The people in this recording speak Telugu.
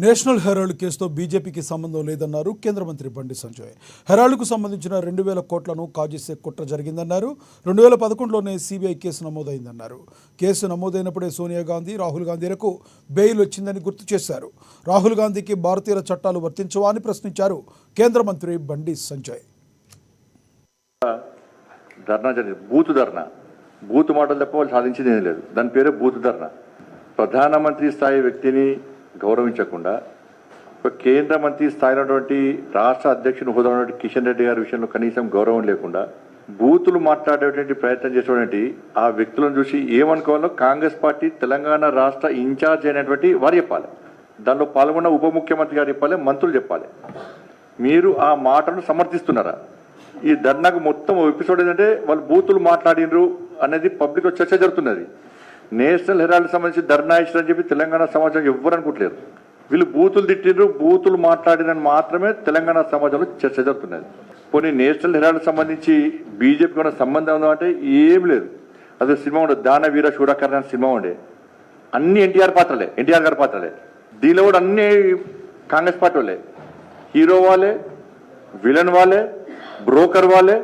నేషనల్ హెరాల్డ్ కేసుతో బీజేపీకి సంబంధం లేదన్నారు కేంద్ర మంత్రి బండి సంజయ్. హెరాల్డ్కు సంబంధించిన 2,000 కోట్లను కాజేసే కుట్ర జరిగిందన్నారు. 2011లోనే సిబిఐ కేసు నమోదైందన్నారు. కేసు నమోదైనప్పుడే సోనియా గాంధీ, రాహుల్ గాంధీలకు బెయిల్ వచ్చిందని గుర్తు చేశారు. రాహుల్ గాంధీకి భారతీయ చట్టాలు వర్తించవా అని ప్రశ్నించారు కేంద్ర మంత్రి బండి సంజయ్. ధర్నా జరిగింది, బూత్ మాటలు తప్ప వాళ్ళు సాధించింది ఏం లేదు. దాని పేరే బూత్ ధర్నా. ప్రధానమంత్రి స్థాయి వ్యక్తిని గౌరవించకుండా ఒక కేంద్ర మంత్రి స్థాయినటువంటి రాష్ట్ర అధ్యక్షుని హోదా ఉన్నటువంటి కిషన్ రెడ్డి గారి విషయంలో కనీసం గౌరవం లేకుండా బూతులు మాట్లాడేటువంటి ప్రయత్నం చేసేటువంటి ఆ వ్యక్తులను చూసి ఏమనుకోవాలో కాంగ్రెస్ పార్టీ తెలంగాణ రాష్ట్ర ఇన్ఛార్జ్ అయినటువంటి వారు చెప్పాలి. దానిలో పాల్గొన్న ఉప ముఖ్యమంత్రి గారు చెప్పాలి, మంత్రులు చెప్పాలి. మీరు ఆ మాటను సమర్థిస్తున్నారా? ఈ ధర్నాకు మొత్తం ఎపిసోడ్ ఏంటంటే వాళ్ళు బూతులు మాట్లాడినరు అనేది పబ్లిక్ చర్చ జరుగుతున్నది. నేషనల్ హెరాల్డ్ సంబంధించి ధర్నా ఇచ్చారని చెప్పి తెలంగాణ సమాజం ఎవ్వరు అనుకుంటలేరు. వీళ్ళు బూతులు తిట్టినరు, బూతులు మాట్లాడినని మాత్రమే తెలంగాణ సమాజంలో చర్చ జరుగుతున్నది. కొన్ని నేషనల్ హెరాల్డ్ సంబంధించి బీజేపీకి ఉన్న సంబంధం ఉందా అంటే ఏం లేదు. అదే సినిమా ఉండే దానవీర శూరకర్ణ సినిమా ఉండే, అన్ని ఎన్టీఆర్ గారి పాత్రలే. దీనిలో కూడా అన్ని కాంగ్రెస్ పార్టీ వాళ్ళే, హీరో వాళ్ళే, విలన్ వాళ్ళే, బ్రోకర్ వాళ్ళే,